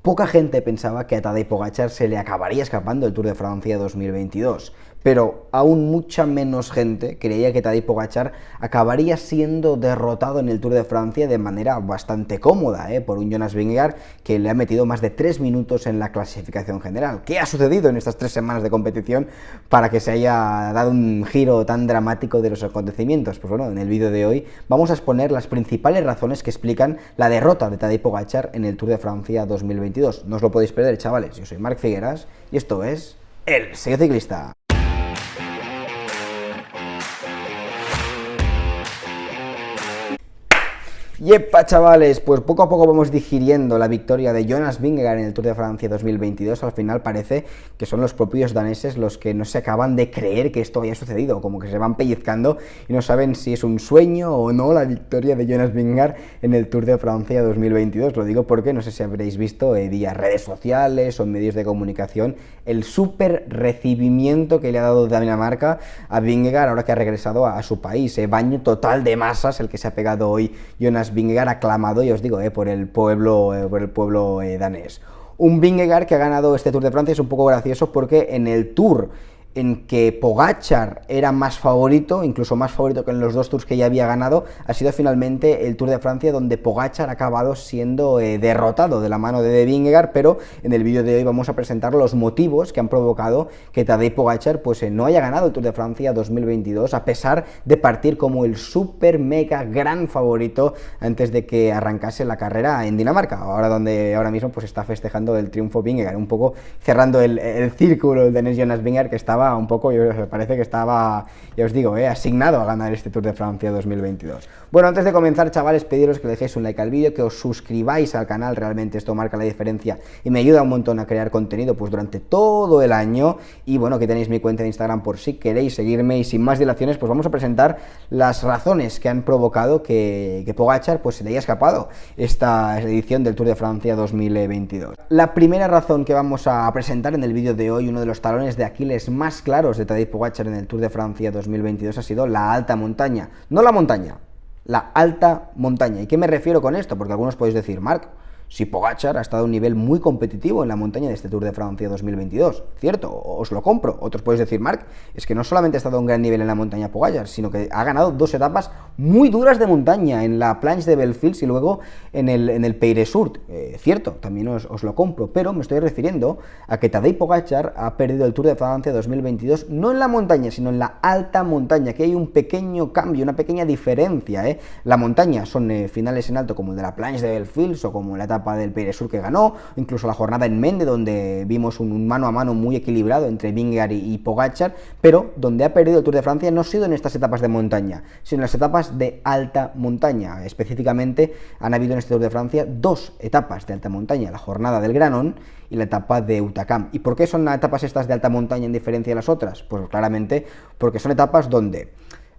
Poca gente pensaba que a Tadej Pogačar se le acabaría escapando el Tour de Francia 2022, pero aún mucha menos gente creía que Tadej Pogačar acabaría siendo derrotado en el Tour de Francia de manera bastante cómoda, por un Jonas Vingegaard que le ha metido más de 3 minutos en la clasificación general. ¿Qué ha sucedido en estas 3 semanas de competición para que se haya dado un giro tan dramático de los acontecimientos? Pues bueno, en el vídeo de hoy vamos a exponer las principales razones que explican la derrota de Tadej Pogačar en el Tour de Francia 2022. No os lo podéis perder, chavales. Yo soy Marc Figueras y esto es El Sello Ciclista. Yepa, chavales, pues poco a poco vamos digiriendo la victoria de Jonas Vingegaard en el Tour de Francia 2022. Al final parece que son los propios daneses los que no se acaban de creer que esto haya sucedido, como que se van pellizcando y no saben si es un sueño o no la victoria de Jonas Vingegaard en el Tour de Francia 2022. Lo digo porque no sé si habréis visto vía redes sociales o en medios de comunicación el súper recibimiento que le ha dado Dinamarca a Vingegaard ahora que ha regresado a su país. Baño total de masas el que se ha pegado hoy Jonas Vingegaard, aclamado, ya os digo, por el pueblo danés. Un Vingegaard que ha ganado este Tour de Francia es un poco gracioso porque en el Tour en que Pogačar era más favorito, incluso más favorito que en los 2 Tours que ya había ganado, ha sido finalmente el Tour de Francia donde Pogačar ha acabado siendo derrotado de la mano de Vingegaard, pero en el vídeo de hoy vamos a presentar los motivos que han provocado que Tadej Pogačar pues, no haya ganado el Tour de Francia 2022, a pesar de partir como el super mega gran favorito antes de que arrancase la carrera en Dinamarca, ahora mismo pues está festejando el triunfo Vingegaard, un poco cerrando el círculo de Jonas Vingegaard, que estaba un poco, parece que estaba, ya os digo, asignado a ganar este Tour de Francia 2022. Bueno, antes de comenzar, chavales, pediros que le dejéis un like al vídeo, que os suscribáis al canal, realmente esto marca la diferencia y me ayuda un montón a crear contenido pues durante todo el año, y bueno, que tenéis mi cuenta de Instagram por si queréis seguirme, y sin más dilaciones, pues vamos a presentar las razones que han provocado que Pogačar pues se le haya escapado esta edición del Tour de Francia 2022. La primera razón que vamos a presentar en el vídeo de hoy, uno de los talones de Aquiles más claros de Tadej Pogačar en el Tour de Francia 2022 ha sido la alta montaña, no la montaña, la alta montaña. ¿Y qué me refiero con esto? Porque algunos podéis decir, Marc, si Pogačar ha estado a un nivel muy competitivo en la montaña de este Tour de Francia 2022, cierto, os lo compro. Otros podéis decir, Marc, es que no solamente ha estado a un gran nivel en la montaña Pogačar, sino que ha ganado 2 etapas muy duras de montaña, en la Planche de Belfils y luego en el Peyresurt. Cierto, también os lo compro, pero me estoy refiriendo a que Tadej Pogačar ha perdido el Tour de Francia 2022 no en la montaña, sino en la alta montaña, que hay un pequeño cambio, una pequeña diferencia. La montaña son finales en alto como el de la Planche de Belfils o como la etapa del Peyresurt que ganó, incluso la jornada en Mende, donde vimos un mano a mano muy equilibrado entre Vingegaard y Pogačar, pero donde ha perdido el Tour de Francia no ha sido en estas etapas de montaña, sino en las etapas de alta montaña. Específicamente han habido en este Tour de Francia 2 etapas de alta montaña, la jornada del Granón y la etapa de Hautacam. ¿Y por qué son etapas estas de alta montaña en diferencia de las otras? Pues claramente porque son etapas donde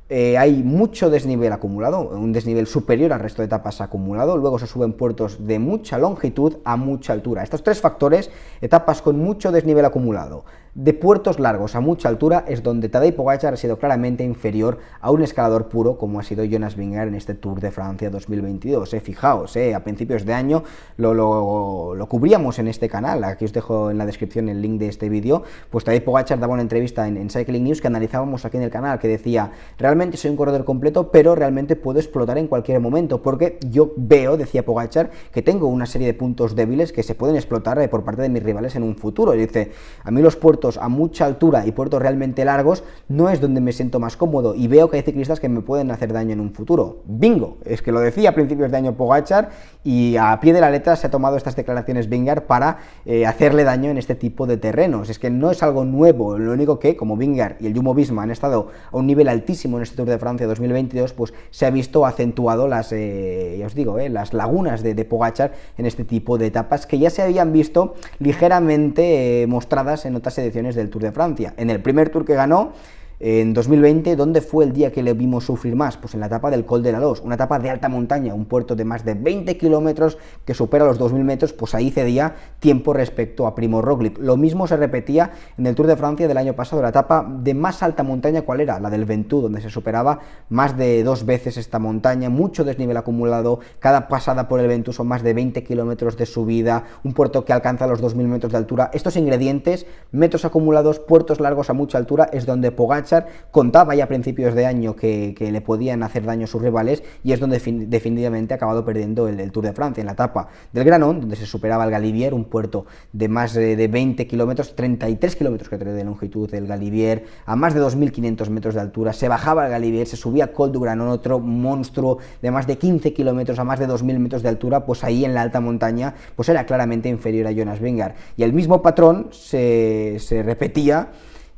hay mucho desnivel acumulado, un desnivel superior al resto de etapas acumulado, luego se suben puertos de mucha longitud a mucha altura. Estos 3 factores, etapas con mucho desnivel acumulado, de puertos largos a mucha altura, es donde Tadej Pogačar ha sido claramente inferior a un escalador puro como ha sido Jonas Vingegaard en este Tour de Francia 2022. Fijaos, a principios de año lo cubríamos en este canal, aquí os dejo en la descripción el link de este vídeo, pues Tadej Pogačar daba una entrevista en Cycling News que analizábamos aquí en el canal, que decía, realmente soy un corredor completo, pero realmente puedo explotar en cualquier momento, porque yo veo, decía Pogačar, que tengo una serie de puntos débiles que se pueden explotar por parte de mis rivales en un futuro. Y dice, a mí los puertos a mucha altura y puertos realmente largos no es donde me siento más cómodo, y veo que hay ciclistas que me pueden hacer daño en un futuro. Bingo, es que lo decía a principios de año Pogačar, y a pie de la letra se ha tomado estas declaraciones Vingegaard para hacerle daño en este tipo de terrenos. Es que no es algo nuevo, lo único que, como Vingegaard y el Jumbo-Visma han estado a un nivel altísimo en este Tour de Francia 2022, pues se ha visto acentuado las, ya os digo, las lagunas de Pogačar en este tipo de etapas que ya se habían visto ligeramente mostradas en otras ediciones del Tour de Francia. En el primer Tour que ganó, En 2020, ¿dónde fue el día que le vimos sufrir más? Pues en la etapa del Col de la Loz, una etapa de alta montaña, un puerto de más de 20 kilómetros que supera los 2000 metros, pues ahí cedía tiempo respecto a Primož Roglič. Lo mismo se repetía en el Tour de Francia del año pasado, la etapa de más alta montaña, ¿cuál era? La del Ventoux, donde se superaba más de 2 veces esta montaña, mucho desnivel acumulado, cada pasada por el Ventoux son más de 20 kilómetros de subida, un puerto que alcanza los 2000 metros de altura. Estos ingredientes, metros acumulados, puertos largos a mucha altura, es donde Pogačar contaba ya a principios de año que le podían hacer daño a sus rivales, y es donde definitivamente ha acabado perdiendo el Tour de Francia, en la etapa del Granon, donde se superaba el Galibier, un puerto de más de 20 kilómetros, 33 kilómetros que tiene de longitud el Galibier, a más de 2500 metros de altura, se bajaba el Galibier, se subía Col du Granon, otro monstruo de más de 15 kilómetros a más de 2000 metros de altura, pues ahí en la alta montaña pues era claramente inferior a Jonas Vingegaard, y el mismo patrón se repetía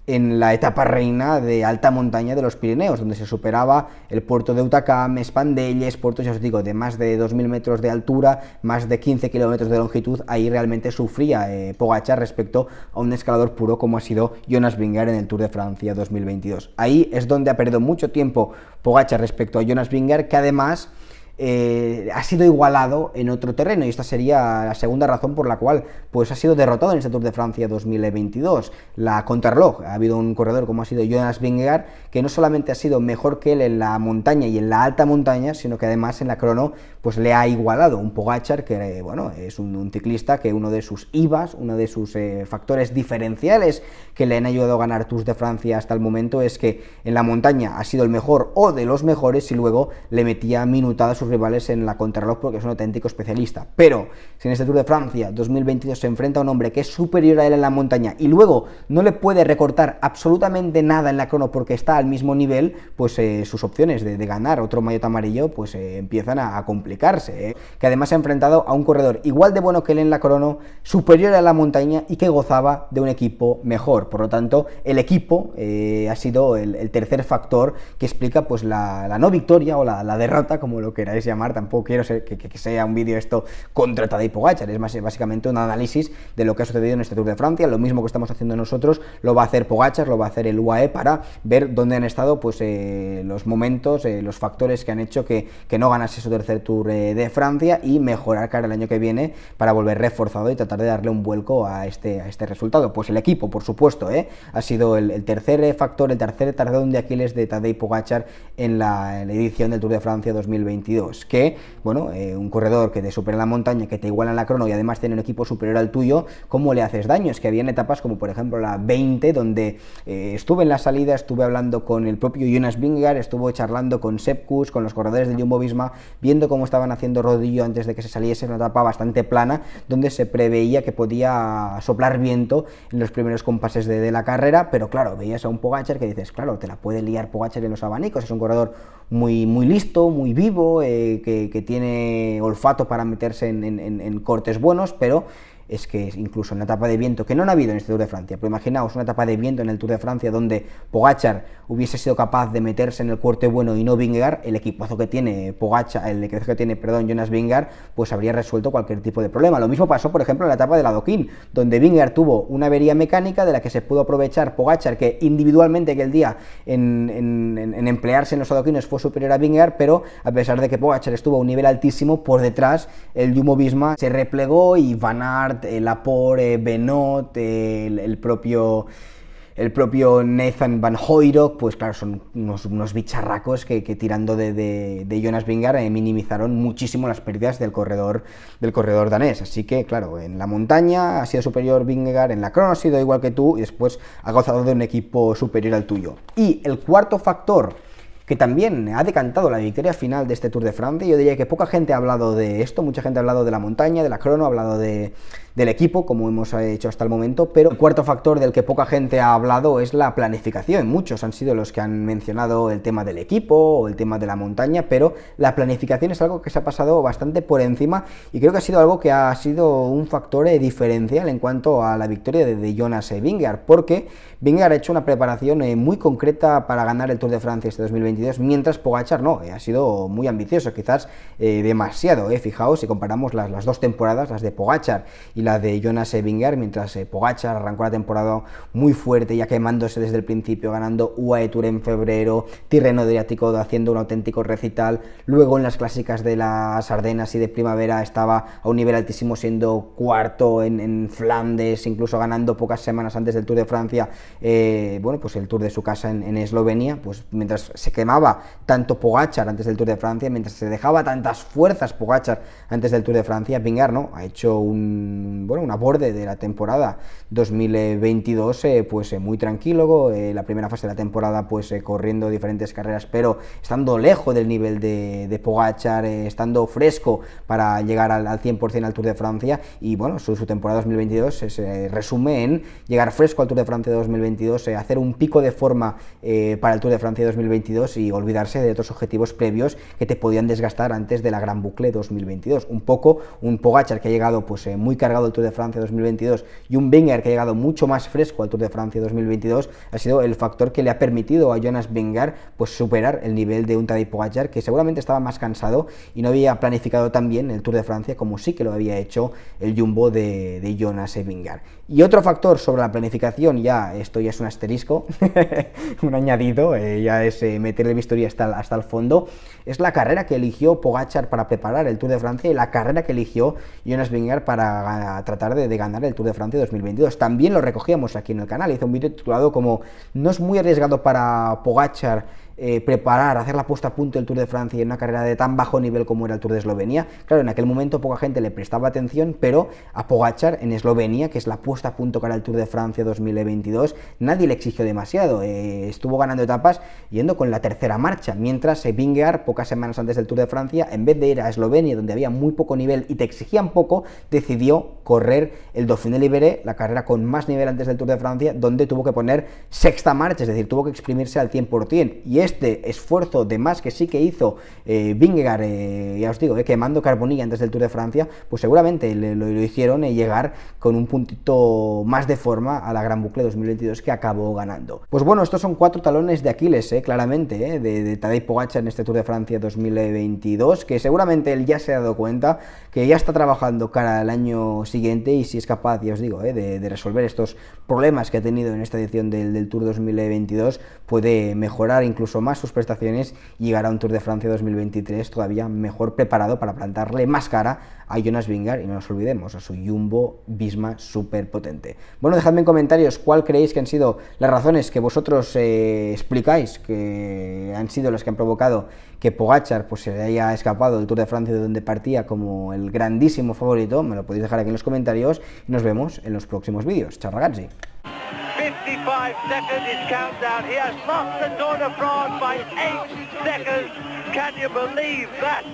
en la etapa reina de alta montaña de los Pirineos, donde se superaba el puerto de Hautacam, Spandelles, puertos, ya os digo, de más de 2000 metros de altura, más de 15 kilómetros de longitud. Ahí realmente sufría Pogačar respecto a un escalador puro como ha sido Jonas Vingegaard en el Tour de Francia 2022. Ahí es donde ha perdido mucho tiempo Pogačar respecto a Jonas Vingegaard, que además ha sido igualado en otro terreno, y esta sería la segunda razón por la cual pues ha sido derrotado en este Tour de Francia 2022, la contrarreloj. Ha habido un corredor como ha sido Jonas Vingegaard, que no solamente ha sido mejor que él en la montaña y en la alta montaña, sino que además en la crono pues le ha igualado. Un Pogačar que, bueno, es un ciclista que uno de sus IVAs, uno de sus factores diferenciales que le han ayudado a ganar Tours de Francia hasta el momento, es que en la montaña ha sido el mejor o de los mejores, y luego le metía minutada a sus rivales en la contrarreloj porque es un auténtico especialista. Pero si en este Tour de Francia 2022 se enfrenta a un hombre que es superior a él en la montaña y luego no le puede recortar absolutamente nada en la crono porque está al mismo nivel, pues sus opciones de ganar otro maillot amarillo pues empiezan a complicarse. Que además se ha enfrentado a un corredor igual de bueno que él en la crono, superior a la montaña y que gozaba de un equipo mejor. Por lo tanto, el equipo ha sido el tercer factor que explica pues la no victoria o la derrota, como lo queráis llamar. Tampoco quiero que sea un vídeo esto contra Tadej Pogačar, es básicamente un análisis de lo que ha sucedido en este Tour de Francia. Lo mismo que estamos haciendo nosotros lo va a hacer Pogačar, lo va a hacer el UAE, para ver dónde han estado pues los momentos, los factores que han hecho que no ganase su tercer Tour de Francia, y mejorar cara el año que viene para volver reforzado y tratar de darle un vuelco a este resultado. Pues el equipo, por supuesto, ha sido el tercer factor, el tercer tardón de Aquiles de Tadej Pogačar en la edición del Tour de Francia 2022. Que, bueno, un corredor que te supera en la montaña, que te iguala en la crono y además tiene un equipo superior al tuyo, ¿cómo le haces daño? Es que habían etapas como por ejemplo la 20, donde estuve en la salida, estuve hablando con el propio Jonas Vingegaard, estuve charlando con Sepp Kuss, con los corredores del Jumbo-Visma, viendo cómo estaban haciendo rodillo antes de que se saliese, una etapa bastante plana, donde se preveía que podía soplar viento en los primeros compases de la carrera, pero claro, veías a un Pogačar que dices, claro, te la puede liar Pogačar en los abanicos, es un corredor muy listo, muy vivo, que tiene olfato para meterse en cortes buenos, pero es que incluso en la etapa de viento, que no ha habido en este Tour de Francia, pero imaginaos una etapa de viento en el Tour de Francia donde Pogačar hubiese sido capaz de meterse en el corte bueno y no Vingegaard, el equipazo que tiene Jonas Vingegaard, pues habría resuelto cualquier tipo de problema. Lo mismo pasó, por ejemplo, en la etapa del Adoquín, donde Vingegaard tuvo una avería mecánica de la que se pudo aprovechar Pogačar, que individualmente aquel día en emplearse en los adoquines fue superior a Vingegaard, pero a pesar de que Pogačar estuvo a un nivel altísimo, por detrás el Jumbo-Visma se replegó y Van Aert, Laporte, Benoot, el propio Nathan Van Hooydonk, pues claro, son unos bicharracos que tirando de Jonas Vingegaard minimizaron muchísimo las pérdidas del corredor danés. Así que claro, en la montaña ha sido superior Vingegaard, en la crono ha sido igual que tú, y después ha gozado de un equipo superior al tuyo. Y el cuarto factor que también ha decantado la victoria final de este Tour de Francia, yo diría que poca gente ha hablado de esto, mucha gente ha hablado de la montaña, de la crono, ha hablado del equipo, como hemos hecho hasta el momento, pero el cuarto factor del que poca gente ha hablado es la planificación. Muchos han sido los que han mencionado el tema del equipo o el tema de la montaña, pero la planificación es algo que se ha pasado bastante por encima, y creo que ha sido algo que ha sido un factor diferencial en cuanto a la victoria de Jonas Vingegaard, porque Vingegaard ha hecho una preparación muy concreta para ganar el Tour de Francia este 2022, 2022, mientras Pogačar no, ha sido muy ambicioso, quizás demasiado, fijaos, si comparamos las dos temporadas, las de Pogačar y la de Jonas Vingegaard, mientras Pogačar arrancó la temporada muy fuerte, ya quemándose desde el principio, ganando UAE Tour en febrero, Tirreno Adriático haciendo un auténtico recital, luego en las clásicas de las Ardenas y de primavera estaba a un nivel altísimo, siendo cuarto en Flandes, incluso ganando pocas semanas antes del Tour de Francia, bueno, pues el Tour de su casa en Eslovenia, pues mientras se quemaba tanto Pogačar antes del Tour de Francia, mientras se dejaba tantas fuerzas Pogačar antes del Tour de Francia, Vingegaard no, ha hecho un aborde de la temporada 2022 pues muy tranquilo, la primera fase de la temporada pues corriendo diferentes carreras, pero estando lejos del nivel de Pogačar, estando fresco para llegar al 100% al Tour de Francia, y bueno, su temporada 2022 se resume en llegar fresco al Tour de Francia 2022, hacer un pico de forma para el Tour de Francia 2022 y olvidarse de otros objetivos previos que te podían desgastar antes de la Gran Bucle 2022. Un poco un Pogačar que ha llegado pues muy cargado al Tour de Francia 2022 y un Vingegaard que ha llegado mucho más fresco al Tour de Francia 2022 ha sido el factor que le ha permitido a Jonas Vingegaard pues superar el nivel de un Tadej Pogačar, que seguramente estaba más cansado y no había planificado tan bien el Tour de Francia como sí que lo había hecho el Jumbo de Jonas Vingegaard. Y otro factor sobre la planificación, esto ya es un asterisco, un añadido, ya es meter el bisturí hasta el fondo, es la carrera que eligió Pogačar para preparar el Tour de Francia y la carrera que eligió Jonas Vingegaard para tratar de ganar el Tour de Francia 2022. También lo recogíamos aquí en el canal, hice un vídeo titulado como "No es muy arriesgado para Pogačar hacer la puesta a punto del Tour de Francia en una carrera de tan bajo nivel como era el Tour de Eslovenia". Claro, en aquel momento poca gente le prestaba atención, pero a Pogačar en Eslovenia, que es la puesta a punto para el Tour de Francia 2022, nadie le exigió demasiado, estuvo ganando etapas yendo con la tercera marcha, mientras Vingegaard, pocas semanas antes del Tour de Francia, en vez de ir a Eslovenia, donde había muy poco nivel y te exigían poco, decidió correr el Dauphiné Libéré, la carrera con más nivel antes del Tour de Francia, donde tuvo que poner sexta marcha, es decir, tuvo que exprimirse al 100%, y este esfuerzo de más que sí que hizo Vingegaard, ya os digo, quemando carbonilla antes del Tour de Francia, pues seguramente lo hicieron llegar con un puntito más de forma a la Gran Bucle 2022 que acabó ganando. Pues bueno, estos son 4 talones de Aquiles, claramente, de Tadej Pogačar en este Tour de Francia 2022, que seguramente él ya se ha dado cuenta, que ya está trabajando cara al año siguiente, y si es capaz, ya os digo, de resolver estos problemas que ha tenido en esta edición del Tour 2022, puede mejorar incluso más sus prestaciones y llegar a un Tour de Francia 2023 todavía mejor preparado para plantarle más cara a Jonas Vingegaard, y no nos olvidemos, a su Jumbo Visma súper potente. Bueno, dejadme en comentarios cuál creéis que han sido las razones que vosotros explicáis que han sido las que han provocado que Pogačar pues se haya escapado del Tour de Francia de donde partía como el grandísimo favorito. Me lo podéis dejar aquí en los comentarios y nos vemos en los próximos vídeos. Ciao ragazzi. 55 seconds is countdown. He has lost the Tour de France by 8 seconds. Can you believe that?